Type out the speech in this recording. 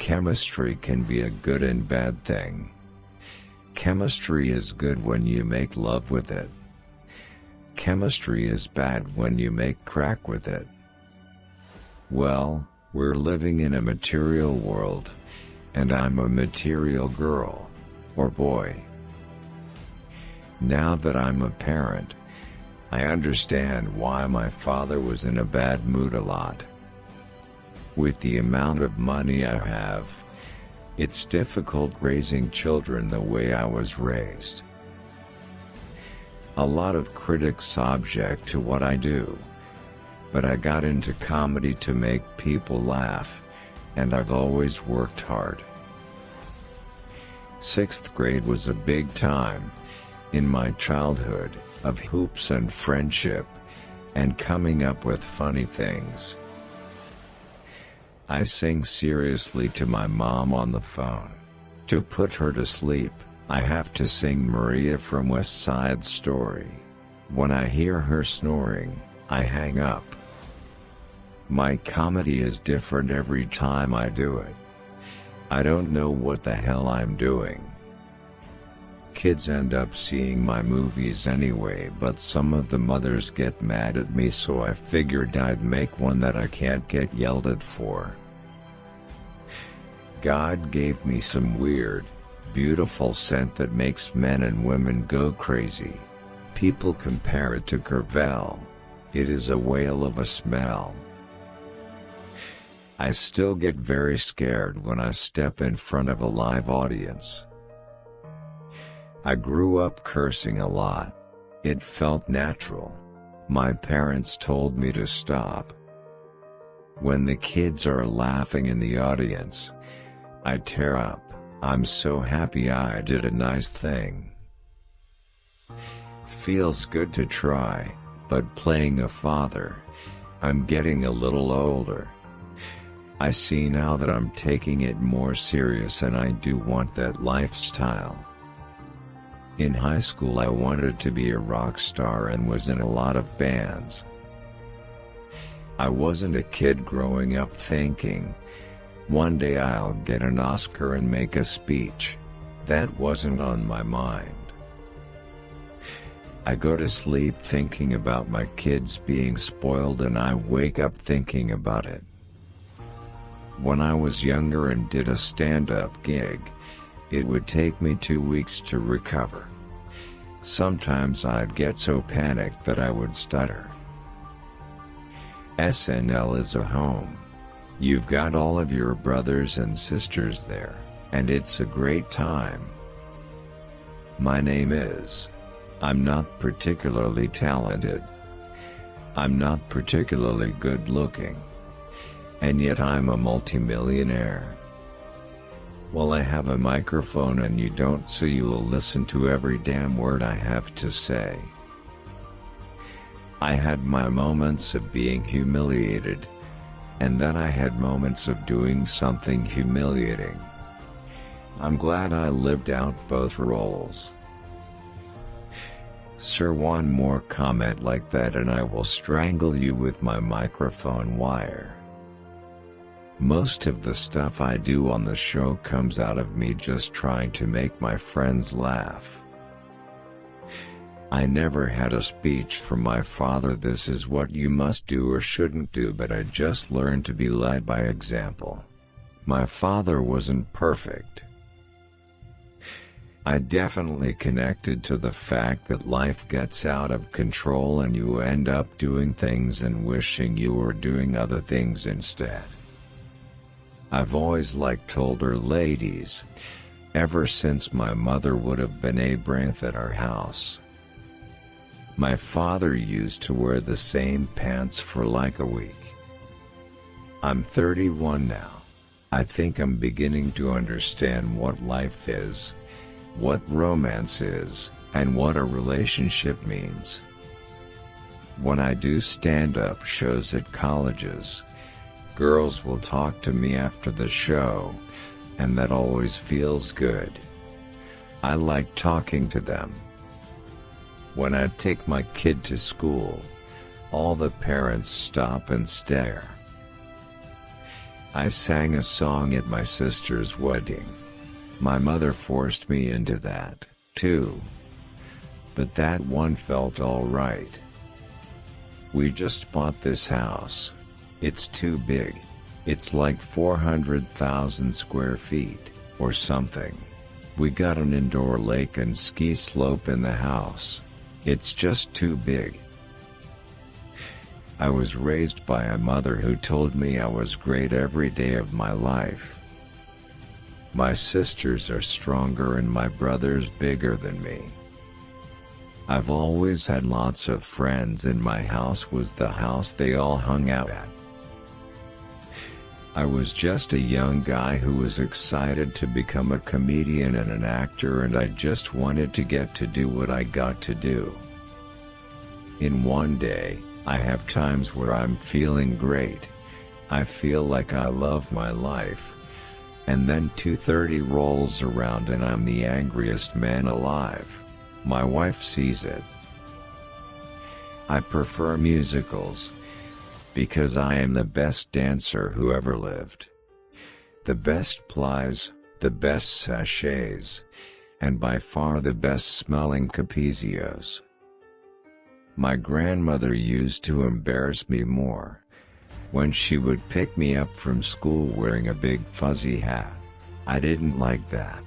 Chemistry can be a good and bad thing. Chemistry is good when you make love with it. Chemistry is bad when you make crack with it. Well, we're living in a material world, and I'm a material girl, or boy. Now that I'm a parent, I understand why my father was in a bad mood a lot. With the amount of money I have, it's difficult raising children the way I was raised. A lot of critics object to what I do, but I got into comedy to make people laugh, and I've always worked hard. 6th grade was a big time in my childhood of hoops and friendship, and coming up with funny things. I sing seriously to my mom on the phone. To put her to sleep, I have to sing Maria from West Side Story. When I hear her snoring, I hang up. My comedy is different every time I do it. I don't know what the hell I'm doing. Kids end up seeing my movies anyway, but some of the mothers get mad at me, so I figured I'd make one that I can't get yelled at for. God gave me some weird, beautiful scent that makes men and women go crazy. People compare it to Curvel. It is a whale of a smell. I still get very scared when I step in front of a live audience. I grew up cursing a lot. It felt natural. My parents told me to stop. When the kids are laughing in the audience, I tear up. I'm so happy I did a nice thing. Feels good to try, but playing a father, I'm getting a little older. I see now that I'm taking it more serious, and I do want that lifestyle. In high school I wanted to be a rock star and was in a lot of bands. I wasn't a kid growing up thinking, one day I'll get an Oscar and make a speech. That wasn't on my mind. I go to sleep thinking about my kids being spoiled, and I wake up thinking about it. When I was younger and did a stand-up gig, it would take me 2 weeks to recover. Sometimes I'd get so panicked that I would stutter. SNL is a home. You've got all of your brothers and sisters there, and it's a great time. My name is. I'm not particularly talented. I'm not particularly good looking. And yet I'm a multimillionaire. Well, I have a microphone and you don't, so you will listen to every damn word I have to say. I had my moments of being humiliated, and then I had moments of doing something humiliating. I'm glad I lived out both roles. Sir, one more comment like that and I will strangle you with my microphone wire. Most of the stuff I do on the show comes out of me just trying to make my friends laugh. I never had a speech from my father, this is what you must do or shouldn't do, but I just learned to be led by example. My father wasn't perfect. I definitely connected to the fact that life gets out of control and you end up doing things and wishing you were doing other things instead. I've always liked older ladies, ever since my mother would have been a breath at our house. My father used to wear the same pants for like a week. I'm 31 now. I think I'm beginning to understand what life is, what romance is, and what a relationship means. When I do stand-up shows at colleges, girls will talk to me after the show, and that always feels good. I like talking to them. When I take my kid to school, all the parents stop and stare. I sang a song at my sister's wedding. My mother forced me into that, too. But that one felt alright. We just bought this house. It's too big. It's like 400,000 square feet, or something. We got an indoor lake and ski slope in the house. It's just too big. I was raised by a mother who told me I was great every day of my life. My sisters are stronger and my brother's bigger than me. I've always had lots of friends and my house was the house they all hung out at. I was just a young guy who was excited to become a comedian and an actor, and I just wanted to get to do what I got to do. In one day, I have times where I'm feeling great. I feel like I love my life. And then 2:30 rolls around and I'm the angriest man alive. My wife sees it. I prefer musicals, because I am the best dancer who ever lived. The best plies, the best sachets, and by far the best smelling capezios. My grandmother used to embarrass me more. When she would pick me up from school wearing a big fuzzy hat. I didn't like that.